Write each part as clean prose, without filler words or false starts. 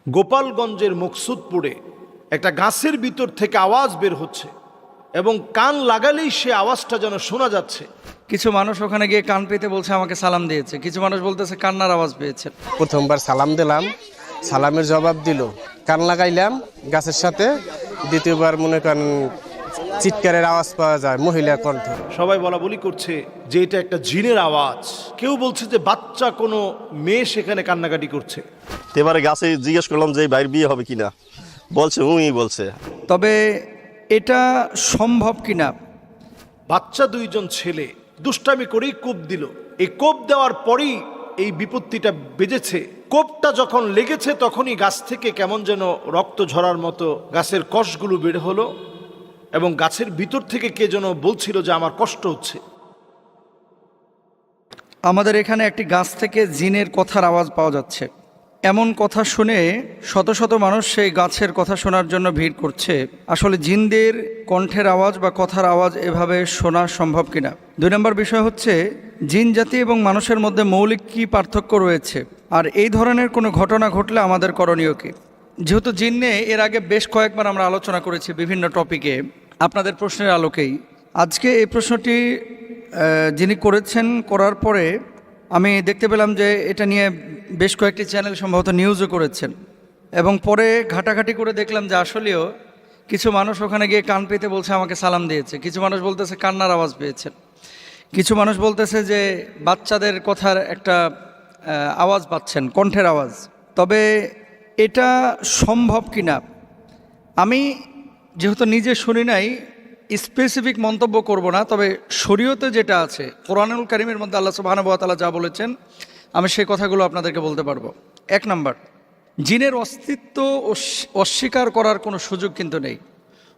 গোপালগঞ্জের মকসুদপুরে একটা গাছের ভিতর থেকে আওয়াজ বের হচ্ছে এবং কান লাগালেই সে আওয়াজটা যেন শোনা যাচ্ছে। কিছু মানুষ ওখানে গিয়ে কান পেতে বলছে আমাকে সালাম দিয়েছে, কিছু মানুষ বলতেছে কান্নার আওয়াজ পেয়েছে। প্রথমবার সালাম দিলাম, সালামের জবাব দিল, কান লাগাইলাম গাছের সাথে। দ্বিতীয়বার মনে করেন চিৎকারের আওয়াজ পাওয়া যায়, মহিলা কণ্ঠ। সবাই বলা বলি করছে যে এটা একটা জিনের আওয়াজ, কেউ বলছে যে বাচ্চা কোনো মেয়ে সেখানে কান্নাকাটি করছে। এবারে গাছে জিজ্ঞেস করলাম যে ভাইয়ের বিয়ে হবে কিনা, বলছে বলছে। তবে এটা সম্ভব কিনা? বাচ্চা দুইজন ছেলে দুষ্টামি করেই কোপ দিল। এই কোপ দেওয়ার পরেই এই বিপত্তিটা বেজেছে। কোপটা যখন লেগেছে তখনই গাছ থেকে কেমন যেন রক্ত ঝরার মতো গাছের কষগুলো বের হলো এবং গাছের ভিতর থেকে কে যেন বলছিল যে আমার কষ্ট হচ্ছে। আমাদের এখানে একটি গাছ থেকে জিনের কথার আওয়াজ পাওয়া যাচ্ছে। এমন কথা শুনে শত শত মানুষ সেই গাছের কথা শোনার জন্য ভিড় করছে। আসলে জিনদের কণ্ঠের আওয়াজ বা কথার আওয়াজ এভাবে শোনা সম্ভব কিনা? 2 নম্বর বিষয় হচ্ছে জিন জাতি এবং মানুষের মধ্যে মৌলিক কী পার্থক্য রয়েছে, আর এই ধরনের কোনো ঘটনা ঘটলে আমাদের করণীয় কী? যেহেতু জিন নিয়ে এর আগে বেশ কয়েকবার আমরা আলোচনা করেছি বিভিন্ন টপিকে, আপনাদের প্রশ্নের আলোকেই আজকে এই প্রশ্নটি যিনি করেছেন, করার পরে আমি দেখতে পেলাম যে এটা নিয়ে বেশ কয়েকটি চ্যানেল সম্ভবত নিউজও করেছেন, এবং পরে ঘাটাঘাটি করে দেখলাম যে আসলেও কিছু মানুষ ওখানে গিয়ে কান পেতে বলছে আমাকে সালাম দিয়েছে, কিছু মানুষ বলতেছে কান্নার আওয়াজ পেয়েছেন, কিছু মানুষ বলতেছে যে বাচ্চাদের কথার একটা আওয়াজ পাচ্ছেন, কণ্ঠের আওয়াজ। তবে এটা সম্ভব কিনা, আমি যেহেতু নিজে শুনি নাই স্পেসিফিক মন্তব্য করব না। তবে শরীয়তে যেটা আছে, কোরআনুল কারীমের মধ্যে আল্লাহ সুবহানাহু ওয়া তাআলা যা বলেছেন আমি সেই কথাগুলো আপনাদেরকে বলতে পারবো। 1 নম্বর, জিনের অস্তিত্ব অস্বীকার করার কোনো সুযোগ কিন্তু নেই।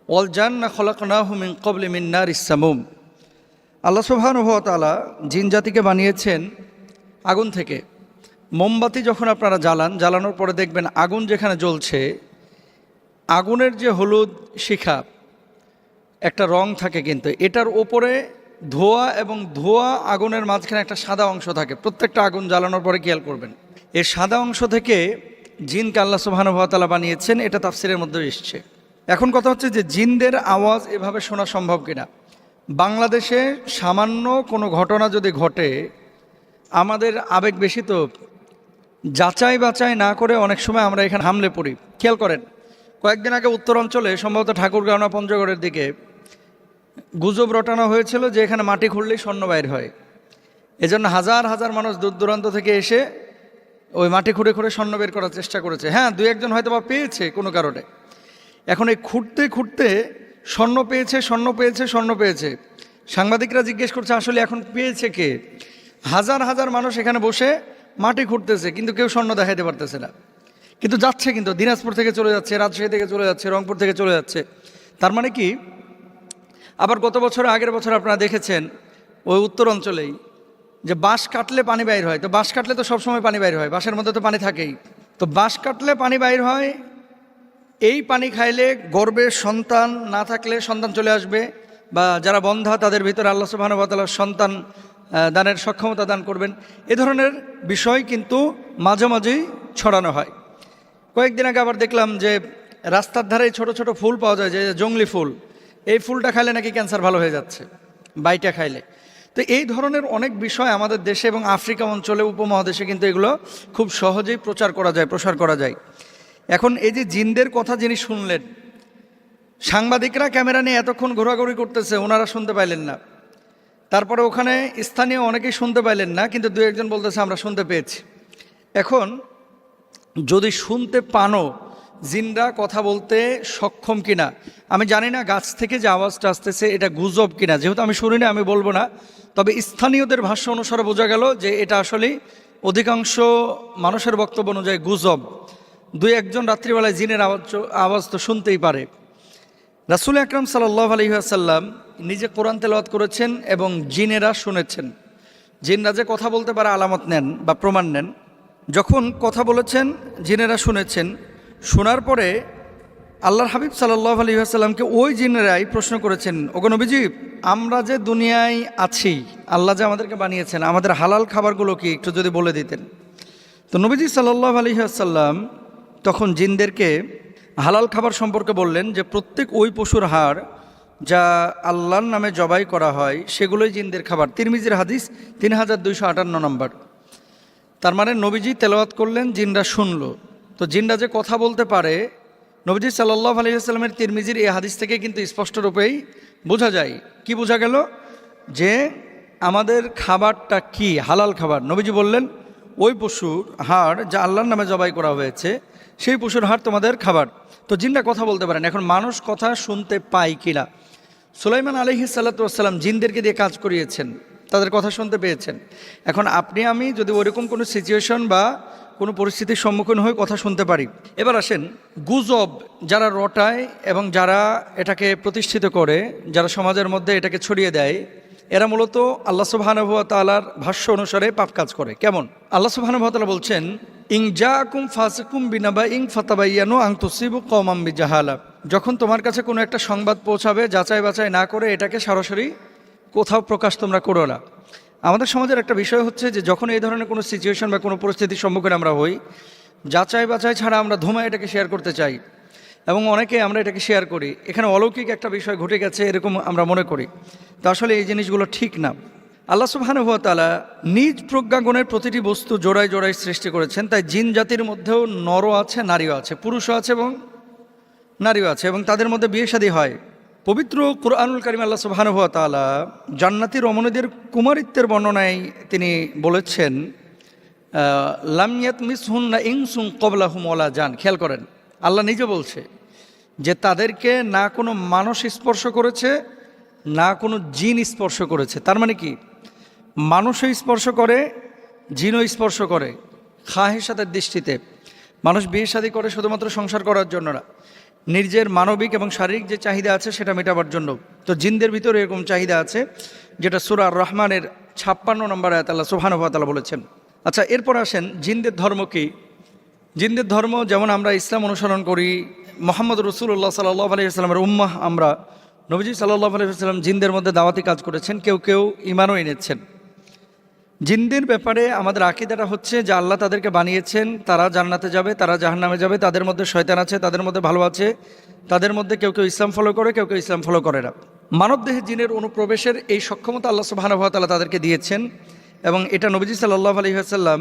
ওয়াল জান্না খলাকনাহু মিন ক্বাবলি মিন নারিস সামুম। আল্লাহ সুবহানাহু ওয়া তাআলা জিন জাতিকে বানিয়েছেন আগুন থেকে। মোমবাতি যখন আপনারা জ্বালানোর পরে দেখবেন আগুন যেখানে জ্বলছে, আগুনের যে হলুদ শিখা একটা রং থাকে, কিন্তু এটার ওপরে ধোঁয়া এবং ধোঁয়া আগুনের মাঝখানে একটা সাদা অংশ থাকে। প্রত্যেকটা আগুন জ্বালানোর পরে খেয়াল করবেন এই সাদা অংশ থেকে জিনকে আল্লাহ সুবহানাহু ওয়া তাআলা বানিয়েছেন। এটা তাফসিরের মধ্যে এসছে। এখন কথা হচ্ছে যে জিনদের আওয়াজ এভাবে শোনা সম্ভব কিনা। বাংলাদেশে সামান্য কোনো ঘটনা যদি ঘটে, আমাদের আবেগ বেশি, তো যাচাই বাছাই না করে অনেক সময় আমরা এখানে হামলে পড়ি। খেয়াল করেন, কয়েকদিন আগে উত্তরাঞ্চলে সম্ভবত ঠাকুরগাঁও না পঞ্চগড়ের দিকে গুজব রটানো হয়েছিল যে এখানে মাটি খুঁড়লেই স্বর্ণ বাইর হয়। এজন্য হাজার হাজার মানুষ দূর দূরান্ত থেকে এসে ওই মাটি খুঁড়ে খুঁড়ে স্বর্ণ বের করার চেষ্টা করেছে। হ্যাঁ, 2-1 হয়তো বা পেয়েছে কোনো কারণে। এখন এই খুঁড়তে খুঁড়তে স্বর্ণ পেয়েছে। সাংবাদিকরা জিজ্ঞেস করছে আসলে এখন পেয়েছে কে? হাজার হাজার মানুষ এখানে বসে মাটি খুঁড়তেছে, কিন্তু কেউ স্বর্ণ দেখাইতে পারতেছে না। কিন্তু যাচ্ছে, কিন্তু দিনাজপুর থেকে চলে যাচ্ছে, রাজশাহী থেকে চলে যাচ্ছে, রংপুর থেকে চলে যাচ্ছে। তার মানে কি, আবার গত বছর আগের বছর আপনারা দেখেছেন ওই উত্তর অঞ্চলেই যে বাঁশ কাটলে পানি বাইর হয়। তো বাঁশ কাটলে তো সবসময় পানি বাইর হয়, বাঁশের মধ্যে তো পানি থাকেই। তো বাঁশ কাটলে পানি বাইর হয়, এই পানি খাইলে গর্ভে সন্তান না থাকলে সন্তান চলে আসবে, বা যারা বন্ধা তাদের ভিতরে আল্লাহ সুবহানাহু ওয়া তাআলা সন্তান দানের সক্ষমতা দান করবেন। এ ধরনের বিষয় কিন্তু মাঝে মাঝেই ছড়ানো হয়। কয়েকদিন আগে আবার দেখলাম যে রাস্তার ধারে ছোট ছোট ফুল পাওয়া যায়, যে জংলি ফুল, এই ফুলটা খাইলে নাকি ক্যান্সার ভালো হয়ে যাচ্ছে, বাইটা খাইলে। তো এই ধরনের অনেক বিষয় আমাদের দেশে এবং আফ্রিকা অঞ্চলে, উপমহাদেশে কিন্তু এগুলো খুব সহজেই প্রসার করা যায়। এখন এই যে জিনদের কথা যিনি শুনলেন, সাংবাদিকরা ক্যামেরা নিয়ে এতক্ষণ ঘোরাঘুরি করতেছে, ওনারা শুনতে পাইলেন না। তারপরে ওখানে স্থানীয় অনেকেই শুনতে পাইলেন না, কিন্তু 2-1 বলতেছে আমরা শুনতে পেয়েছি। এখন যদি শুনতে পানো জিনরা কথা বলতে সক্ষম কিনা, আমি জানি না গাছ থেকে যে আওয়াজটা আসতেছে এটা গুজব কিনা, যেহেতু আমি শুনি না আমি বলবো না। তবে স্থানীয়দের ভাষ্য অনুসারে বোঝা গেল যে এটা আসলেই অধিকাংশ মানুষের বক্তব্য অনুযায়ী গুজব। 2-1 রাত্রিবেলায় জিনের আওয়াজ তো শুনতেই পারে। রাসূল আকরাম সাল্লাল্লাহু আলাইহি ওয়াসাল্লাম নিজে কোরআন তেলাওয়াত করেছেন এবং জিনেরা শুনেছেন। জিনরা যে কথা বলতে পারে আলামত নেন বা প্রমাণ নেন। যখন কথা বলেছেন, জিনেরা শুনেছেন। শোনার পরে আল্লাহর হাবিব সাল্লাল্লাহু আলাইহি ওয়াসাল্লামকে ওই জিনেরাই প্রশ্ন করেছেন, ওগো নবীজি, আমরা যে দুনিয়ায় আছি, আল্লাহ যে আমাদেরকে বানিয়েছেন, আমাদের হালাল খাবারগুলো কি একটু যদি বলে দিতেন। তো নবীজি সাল্লাল্লাহু আলাইহি ওয়াসাল্লাম তখন জিনদেরকে হালাল খাবার সম্পর্কে বললেন যে প্রত্যেক ওই পশুর হাড় যা আল্লাহর নামে জবাই করা হয় সেগুলোই জিনদের খাবার। তিরমিজির হাদিস 3258 নম্বর। তার মানে নবীজি তেলাওয়াত করলেন, জিনরা শুনলো। তো জিনরা যে কথা বলতে পারে, নবীজি সাল্লাল্লাহু আলাইহি ওয়াসাল্লামের তিরমিজির এই হাদিস থেকে কিন্তু স্পষ্ট রূপেই বোঝা যায়। কি বোঝা গেল? যে আমাদের খাবারটা কি হালাল খাবার। নবীজি বললেন ওই পশুর হাড় যা আল্লাহর নামে জবাই করা হয়েছে সেই পশুর হাড় তোমাদের খাবার। তো জিনরা কথা বলতে পারেন। এখন মানুষ কথা শুনতে পায় কিনা? সুলাইমান আলাইহিস সালাতু ওয়াস সালাম জিনদেরকে দিয়ে কাজ করিয়েছেন, তাদের কথা শুনতে পেয়েছেন। এখন আপনি আমি যদি ওইরকম কোনো সিচুয়েশন বা কোনো পরিস্থিতির সম্মুখীন হয়ে কথা শুনতে পারি। এবার আসেন, গুজব যারা রটায় এবং যারা এটাকে প্রতিষ্ঠিত করে, যারা সমাজের মধ্যে এটাকে ছড়িয়ে দেয়, এরা মূলত আল্লাহ সুবহানাহু ওয়া তাআলার ভাষ্য অনুসারে পাপ কাজ করে। কেমন? আল্লাহ সুবহানাহু ওয়া তাআলা বলছেন, ইন জাআকুম ফাসিকুম বিনাবাইন ফাতাবায়ানু আন তুসিবু কওমান বিজাহালা। যখন তোমার কাছে কোনো একটা সংবাদ পৌঁছাবে, যাচাই বাছাই না করে এটাকে সরাসরি কোথাও প্রকাশ তোমরা করো না। আমাদের সমাজের একটা বিষয় হচ্ছে যে যখন এই ধরনের কোনো সিচুয়েশন বা কোনো পরিস্থিতির সম্মুখীন আমরা হই, যাচাই বাছাই ছাড়া আমরা ধুমা এটাকে শেয়ার করতে চাই এবং অনেকে আমরা এটাকে শেয়ার করি। এখানে অলৌকিক একটা বিষয় ঘটে গেছে এরকম আমরা মনে করি। তো আসলে এই জিনিসগুলো ঠিক না। আল্লাহ সুবহানাহু ওয়া তাআলা নিজ প্রজ্ঞাগুণের প্রতিটি বস্তু জোড়ায় জোড়ায় সৃষ্টি করেছেন। তাই জিন জাতির মধ্যেও নরও আছে, নারীও আছে, পুরুষও আছে এবং নারীও আছে, এবং তাদের মধ্যে বিয়ে শাদী হয়। পবিত্র কুরআনুল কারীম আল্লাহ সুবহানাহু ওয়া তাআলা জান্নাতি রমণীদের কুমারিত্বের বর্ণনায় তিনি বলেছেন, লাম ইয়াতমিসহুন্না ইনসুন ক্বাবলাহুম ওয়ালা জান। খেয়াল করেন, আল্লাহ নিজে বলছে যে তাদেরকে না কোনো মানুষ স্পর্শ করেছে, না কোনো জিন স্পর্শ করেছে। তার মানে কি? মানুষও স্পর্শ করে, জিনও স্পর্শ করে খাহিসাতের দৃষ্টিতে। মানুষ বিয়ে শাদী করে শুধুমাত্র সংসার করার জন্য না, নিজের মানবিক এবং শারীরিক যে চাহিদা আছে সেটা মেটাবার জন্য। তো জিনদের ভিতরে এরকম চাহিদা আছে, যেটা সূরা আর রহমানের 56 নম্বর আয়াত আল্লাহ সুবহানাহু ওয়া তাআলা বলেছেন। আচ্ছা, এরপর আসেন জিনদের ধর্ম কি? জিনদের ধর্ম যেমন আমরা ইসলাম অনুসরণ করি, মুহাম্মদ রাসূলুল্লাহ সাল্লাল্লাহু আলাইহি ওয়াসাল্লামের উম্মাহ আমরা, নবীজি সাল্লাল্লাহু আলাইহি ওয়াসাল্লাম জিনদের মধ্যে দাওয়াতি কাজ করেছেন, কেউ কেউ ঈমানও এনেছেন। জিনদের ব্যাপারে আমাদের আকীদাটা হচ্ছে যে আল্লাহ তাদেরকে বানিয়েছেন, তারা জান্নাতে যাবে, তারা জাহান্নামে যাবে, তাদের মধ্যে শয়তান আছে, তাদের মধ্যে ভালো আছে, তাদের মধ্যে কেউ কেউ ইসলাম ফলো করে, কেউ কেউ ইসলাম ফলো করে না। মানবদেহে জিনের অনুপ্রবেশের এই সক্ষমতা আল্লাহ সুবহানাহু ওয়া তাআলা তাদেরকে দিয়েছেন, এবং এটা নবীজি সাল্লাল্লাহু আলাইহি ওয়াসাল্লাম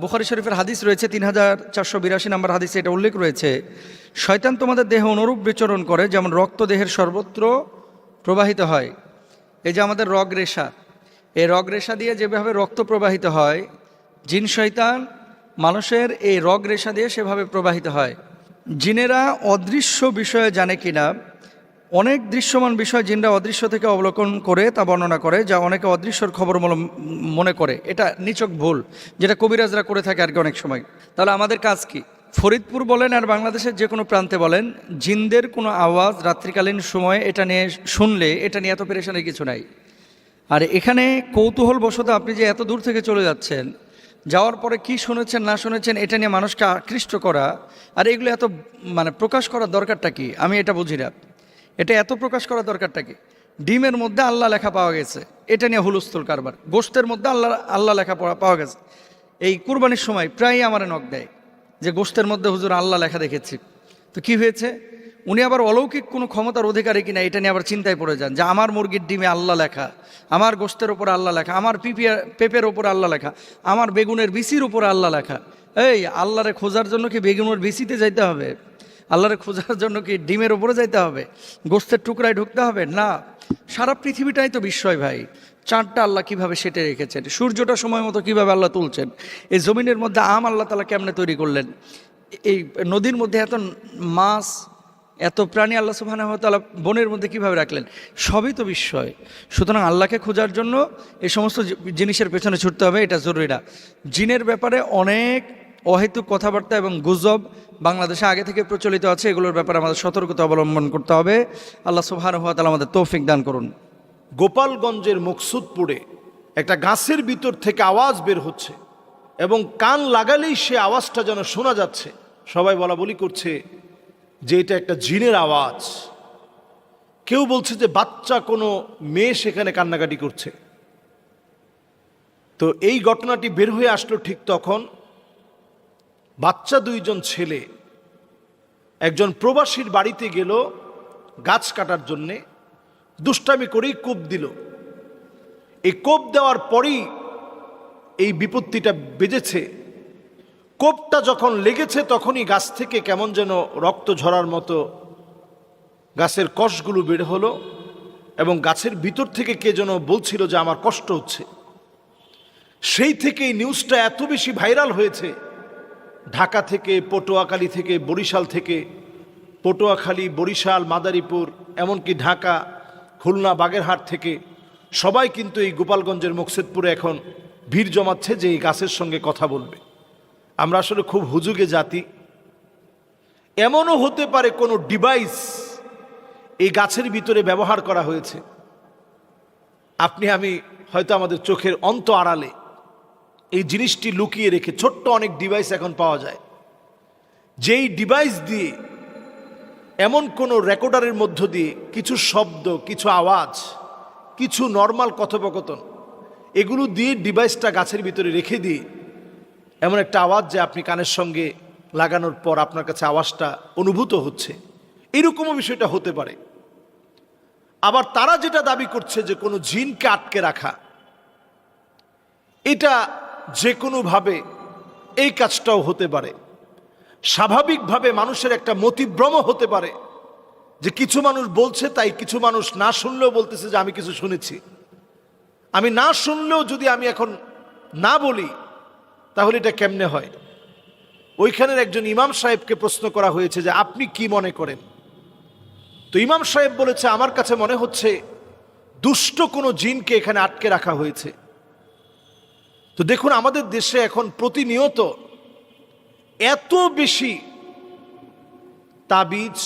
বুখারী শরীফের হাদিস রয়েছে 3482 নম্বর হাদিসে এটা উল্লেখ রয়েছে, শয়তান তোমাদের দেহে অনুরূপ বিচরণ করে যেমন রক্ত দেহের সর্বত্র প্রবাহিত হয়। এই যে আমাদের রগ রেশা, এই রগ রেশা দিয়ে যেভাবে রক্ত প্রবাহিত হয়, জিন শয়তান মানুষের এই রগ রেশা দিয়ে সেভাবে প্রবাহিত হয়। জিনেরা অদৃশ্য বিষয়ে জানে কিনা? অনেক দৃশ্যমান বিষয় জিনরা অদৃশ্য থেকে অবলোকন করে তা বর্ণনা করে, যা অনেকে অদৃশ্যর খবর মনে করে। এটা নিছক ভুল, যেটা কবিরাজরা করে থাকে আর কি অনেক সময়। তাহলে আমাদের কাজ কি? ফরিদপুর বলেন আর বাংলাদেশের যে কোনো প্রান্তে বলেন, জিনদের কোনো আওয়াজ রাত্রিকালীন সময়ে এটা নিয়ে শুনলে এটা নিয়ে এত পেরেশানির কিছু নাই। আর এখানে কৌতূহল বশত আপনি যে এত দূর থেকে চলে যাচ্ছেন, যাওয়ার পরে কি শুনেছেন না শুনেছেন এটা নিয়ে মানুষকে আকৃষ্ট করা, আর এগুলো এত প্রকাশ করার দরকারটা কি? আমি এটা বুঝি না। এটা এত প্রকাশ করার দরকারটা কি? ডিমের মধ্যে আল্লাহ লেখা পাওয়া গেছে, এটা নিয়ে হুলস্থুল কারবার। গোশতের মধ্যে আল্লাহ লেখা পাওয়া গেছে। এই কুরবানির সময় প্রায়ই আমার নখ দেয় যে গোশতের মধ্যে হুজুর আল্লাহ লেখা দেখেছি। তো কি হয়েছে? উনি আবার অলৌকিক কোনো ক্ষমতার অধিকারী কিনা এটা নিয়ে আবার চিন্তায় পড়ে যান যে আমার মুরগির ডিমে আল্লাহ লেখা, আমার গোশতের ওপর আল্লাহ লেখা, আমার পেঁপের ওপর আল্লাহ লেখা, আমার বেগুনের বিচির ওপর আল্লাহ লেখা। এই আল্লাহরে খোঁজার জন্য কি বেগুনের বিচিতে যাইতে হবে? আল্লাহরে খোঁজার জন্য কি ডিমের ওপরে যাইতে হবে? গোশতের টুকরায় ঢুকতে হবে? না, সারা পৃথিবীটাই তো বিস্ময় ভাই। চাঁদটা আল্লাহ কিভাবে সেটে রেখেছেন, সূর্যটা সময় মতো কিভাবে আল্লাহ তুলছেন, এই জমিনের মধ্যে আল্লাহ তাআলা কেমনে তৈরি করলেন, এই নদীর মধ্যে এত মাছ, এত প্রাণী আল্লাহ সুবহানাহু ওয়া তাআলা বনের মধ্যে কিভাবে রাখলেন, সবই তো বিস্ময়। সুতরাং আল্লাহকে খোঁজার জন্য এই সমস্ত জিনিসের পেছনে ছুটতে হবে, এটা জরুরি না। জিনের ব্যাপারে অনেক অহেতুক কথাবার্তা এবং গুজব বাংলাদেশে আগে থেকে প্রচলিত আছে, এগুলোর ব্যাপারে আমাদের সতর্কতা অবলম্বন করতে হবে। আল্লাহ সুবহানাহু ওয়া তাআলা আমাদের তৌফিক দান করুন। গোপালগঞ্জের মকসুদপুরে একটা গাছের ভিতর থেকে আওয়াজ বের হচ্ছে এবং কান লাগালেই সে আওয়াজটা যেন শোনা যাচ্ছে। সবাই বলা বলি করছে যে এটা একটা জিনের আওয়াজ। কেউ বলছে যে বাচ্চা কোনো মেয়ে সেখানে কান্নাকাটি করছে। তো এই ঘটনাটি বের হয়ে আসলো ঠিক তখন বাচ্চা দুইজন ছেলে একজন প্রবাসীর বাড়িতে গেল গাছ কাটার জন্যে, দুষ্টামি করেই কোপ দিল। এই কোপ দেওয়ার পরই এই বিপত্তিটা বেজেছে। কোপটা যখন লেগেছে তখনই গাছ থেকে কেমন যেন রক্ত ঝরার মতো গাছের কষগুলো বের হলো, এবং গাছের ভিতর থেকে কে যেন বলছিল যে আমার কষ্ট হচ্ছে। সেই থেকে এই নিউজটা এত বেশি ভাইরাল হয়েছে, ঢাকা থেকে, পটুয়াখালী থেকে, বরিশাল থেকে, পটুয়াখালী, বরিশাল, মাদারীপুর, এমনকি ঢাকা, খুলনা, বাগেরহাট থেকে সবাই কিন্তু এই গোপালগঞ্জের মকসেদপুরে এখন ভিড় জমাচ্ছে যে এই গাছের সঙ্গে কথা বলবে। আমরা আসলে খুব হুজুগে জাতি। এমনও হতে পারে কোনো ডিভাইস এই গাছের ভিতরে ব্যবহার করা হয়েছে। আপনি আমি হয়তো আমাদের চোখের অন্ত আড়ালে এই জিনিসটি লুকিয়ে রেখে, ছোট্ট অনেক ডিভাইস এখন পাওয়া যায়, যেই ডিভাইস দিয়ে এমন কোনো রেকর্ডারের মধ্য দিয়ে কিছু শব্দ, কিছু আওয়াজ, কিছু নর্মাল কথোপকথন, এগুলো দিয়ে ডিভাইসটা গাছের ভিতরে রেখে দিয়ে এমন একটা আওয়াজ যে আপনি কানের সঙ্গে লাগানোর পর আপনার কাছে আওয়াজটা অনুভূত হচ্ছে, এরকমও বিষয়টা হতে পারে। আবার তারা যেটা দাবি করছে যে কোনো জিনকে আটকে রাখা, এটা যে কোনোভাবে এই কাজটাও হতে পারে। স্বাভাবিকভাবে মানুষের একটা মতিভ্রম হতে পারে যে কিছু মানুষ বলছে, তাই কিছু মানুষ না শুনলেও বলতেছে যে আমি কিছু শুনেছি। আমি না শুনলেও যদি আমি এখন না বলি তাহলে এটা কেমনে হয়? ওইখানের একজন ইমাম সাহেবকে প্রশ্ন করা হয়েছে যে আপনি কি মনে করেন? তো ইমাম সাহেব বলেছে, আমার কাছে মনে হচ্ছে দুষ্ট কোনো জিনকে এখানে আটকে রাখা হয়েছে। তো দেখুন, আমাদের দেশে এখন প্রতিনিয়ত এত বেশি তাবিজ,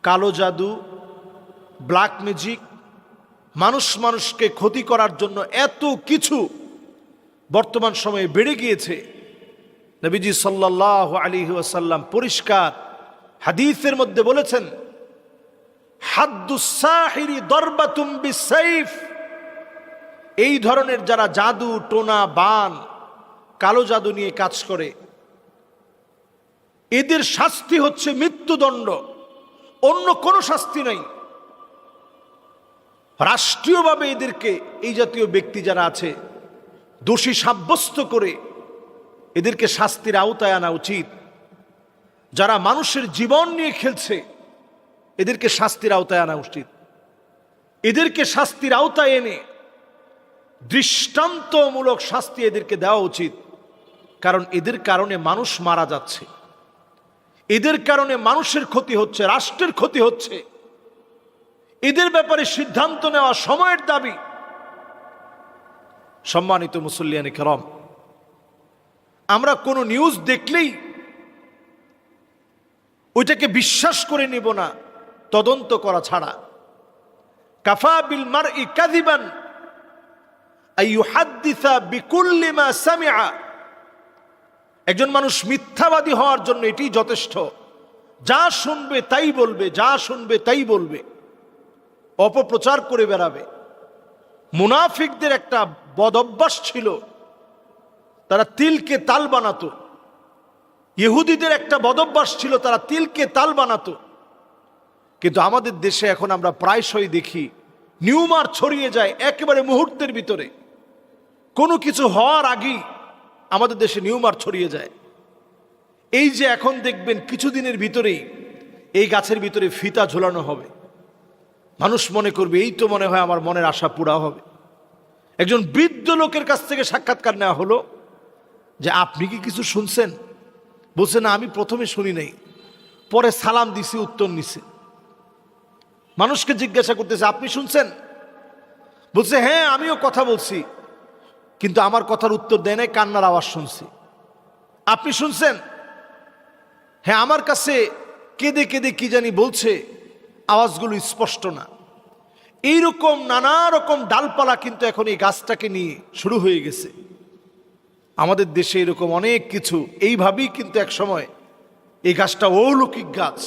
কালো জাদু, ব্ল্যাক ম্যাজিক, মানুষকে ক্ষতি করার জন্য এত কিছু বর্তমান সময়ে বেড়ে গিয়েছে। নবীজি সাল্লাল্লাহু আলাইহি ওয়াসাল্লাম পরিষ্কার হাদিসের মধ্যে বলেছেন, হাদ্দুস সাহিরি দরবাতুম বিসাইফ, এই ধরনের যারা জাদু, টোনা, বান, কালো জাদু নিয়ে কাজ করে, এদের শাস্তি হচ্ছে মৃত্যুদণ্ড, অন্য কোনো শাস্তি নাই। রাষ্ট্রীয়ভাবে এদেরকে, এই জাতীয় ব্যক্তি যারা আছে, দোষী সাব্যস্ত করে এদেরকে শাস্তির আওতায় আনা উচিত। যারা মানুষের জীবন নিয়ে খেলছে এদেরকে শাস্তির আওতায় আনা উচিত। এদেরকে শাস্তির আওতায় এনে দৃষ্টান্তমূলক শাস্তি এদেরকে দেওয়া উচিত। কারণ এদের কারণে মানুষ মারা যাচ্ছে, এদের কারণে মানুষের ক্ষতি হচ্ছে, রাষ্ট্রের ক্ষতি হচ্ছে। এদের ব্যাপারে সিদ্ধান্ত নেওয়া সময়ের দাবি। সম্মানিত মুসল্লিয়ানে কেরাম, আমরা কোনো নিউজ দেখলেই ওইটাকে বিশ্বাস করে নিব না তদন্ত করা ছাড়া। কাফা বিল মারই কাযিবান আইয়ুহাদ্দিসা বিকুল্লি মা সামিআ, একজন মানুষ মিথ্যাবাদী হওয়ার জন্য এটি যথেষ্ট। যা শুনবে তাই বলবে, যা শুনবে তাই বলবে, অপপ্রচার করে বেড়াবে। মুনাফিকদের একটা বদ অভ্যাস ছিল, তারা তিলকে তাল বানাতো। ইহুদিদের একটা বদ অভ্যাস ছিল, তারা তিলকে তাল বানাতো। কিন্তু আমাদের দেশে এখন আমরা প্রায়শই দেখি নিউমার ছড়িয়ে যায় একেবারে মুহূর্তের ভিতরে। কোনো কিছু হওয়ার আগেই আমাদের দেশে নিউমার ছড়িয়ে যায়। এই যে এখন দেখবেন কিছুদিনের ভিতরেই এই গাছের ভিতরে ফিতা ঝোলানো হবে, মানুষ মনে করবে এই তো মনে হয় আমার মনের আশা পুরা হবে। একজন বৃদ্ধ লোকের কাছ থেকে সাক্ষাৎকার নেওয়া হলো যে আপনি কি কিছু শুনছেন? বলছে না, আমি প্রথমে শুনি নাই, পরে সালাম দিছি, উত্তর নিছে। মানুষকে জিজ্ঞাসা করতেছে আপনি শুনছেন? বলছে হ্যাঁ, আমিও কথা বলছি, কিন্তু আমার কথার উত্তর দেয় নাই, কান্নার আওয়াজ শুনছি। আপনি শুনছেন? হ্যাঁ, আমার কাছে কেঁদে কেঁদে কি জানি বলছে, আওয়াজগুলো স্পষ্ট না। এইরকম নানা রকম ডালপালা কিন্তু এখন এই গাছটাকে নিয়ে শুরু হয়ে গেছে। আমাদের দেশে এরকম অনেক কিছু এইভাবেই কিন্তু এক সময় এই গাছটা অলৌকিক গাছ,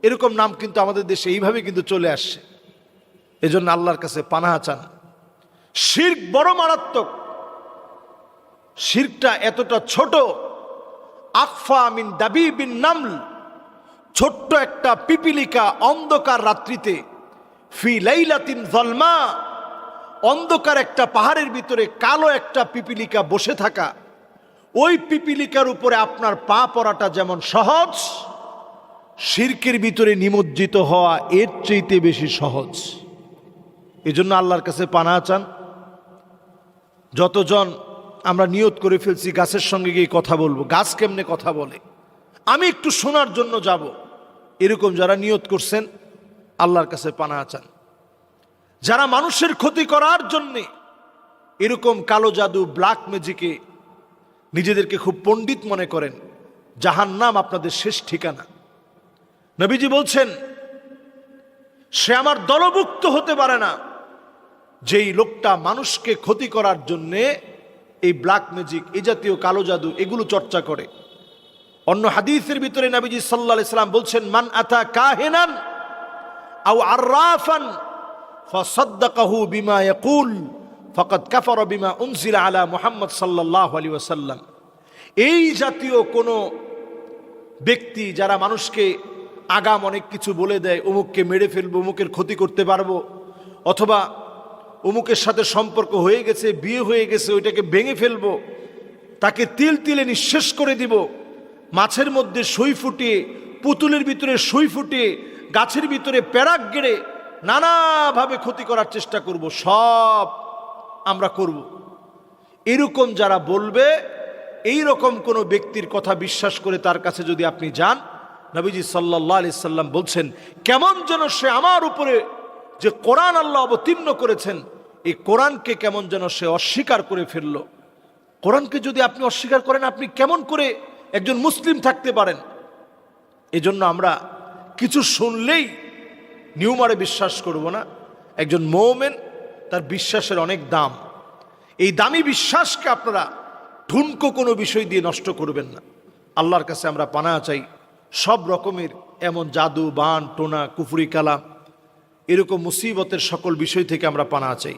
এরকম নাম কিন্তু আমাদের দেশে এইভাবে কিন্তু চলে আসছে। এজন্য আল্লাহর কাছে পানাহা চান। শিরক বড় মারাত্মক। শিরকটা এতটা ছোট আকফা মিন দাবিবিন নামল, ছোট্ট একটা পিপিলিকা অন্ধকার রাত্রিতে, ফি লাইলাতিন যলমা, অন্ধকার একটা পাহাড়ের ভিতরে কালো একটা পিপিলিকা বসে থাকা, ওই পিপিলিকার উপরে আপনার পা পড়াটা যেমন সহজ, শিরকের ভিতরে নিমজ্জিত হওয়া এর চাইতে বেশি সহজ। এজন্য আল্লাহর কাছে পানাহ চান। যতজন আমরা নিয়ত করে ফেলছি গাছের সঙ্গে গিয়ে কথা বলবো, গাছ কেমনে কথা বলে, আমি একটু শোনার জন্য যাব, এরকম যারা নিয়ত করছেন আল্লাহর কাছে পানাহ চান। যারা মানুষের ক্ষতি করার জন্যে এরকম কালো জাদু, ব্ল্যাক ম্যাজিকে নিজেদেরকে খুব পণ্ডিত মনে করেন, জাহান্নাম আপনাদের শেষ ঠিকানা। নবীজি বলছেন, সে আমার দলভুক্ত হতে পারে না যেই লোকটা মানুষকে ক্ষতি করার জন্যে এই ব্ল্যাক ম্যাজিক, এই জাতীয় কালো জাদু এগুলো চর্চা করে। অন্য হাদিসের ভিতরে নবীজি সাল্লাল্লাহু আলাইহি সাল্লাম বলছেন, মান আতা কাহিনান আও আররাফান ফাসাদ্দাকাহু বিমা ইয়াকুল ফাকাদ কাফারা বিমা উনজিলা আলা মুহাম্মদ সাল্লাল্লাহু আলাইহি ওয়াসাল্লাম। এই জাতীয় কোনো ব্যক্তি যারা মানুষকে আগাম অনেক কিছু বলে দেয়, অমুককে মেরে ফেলবো, অমুকের ক্ষতি করতে পারবো, অথবা অমুকের সাথে সম্পর্ক হয়ে গেছে, বিয়ে হয়ে গেছে, ওইটাকে ভেঙে ফেলবো, তাকে তিল তিলে নিঃশেষ করে দিব, মাছের মধ্যে সুই ফুটিয়ে, পুতুলের ভিতরে সুই ফুটিয়ে, গাছের ভিতরে প্যারাক গেড়ে নানাভাবে ক্ষতি করার চেষ্টা করব, সব আমরা করব। এরকম যারা বলবে, এই রকম কোনো ব্যক্তির কথা বিশ্বাস করে তার কাছে যদি আপনি যান, নবীজি সাল্লাল্লাহু আলাইহি সাল্লাম বলছেন, কেমন যেন সে আমার উপরে যে কোরআন আল্লাহ অবতীর্ণ করেছেন, এই কোরআনকে কেমন যেন সে অস্বীকার করে ফেলল। কোরআনকে যদি আপনি অস্বীকার করেন, আপনি কেমন করে একজন মুসলিম থাকতে পারেন? এজন্য আমরা কিছু শুনলেই নিউমারে বিশ্বাস করব না। একজন মুমিন, তার বিশ্বাসের অনেক দাম। এই দামি বিশ্বাসকে আপনারা ঠুনকো কোনো বিষয় দিয়ে নষ্ট করবেন না। আল্লাহর কাছে আমরা পানাহ চাই সব রকমের এমন জাদু, বান, টোনা, কুফরি কালাম, এরকম মুসিবতের সকল বিষয় থেকে আমরা পানাহ চাই।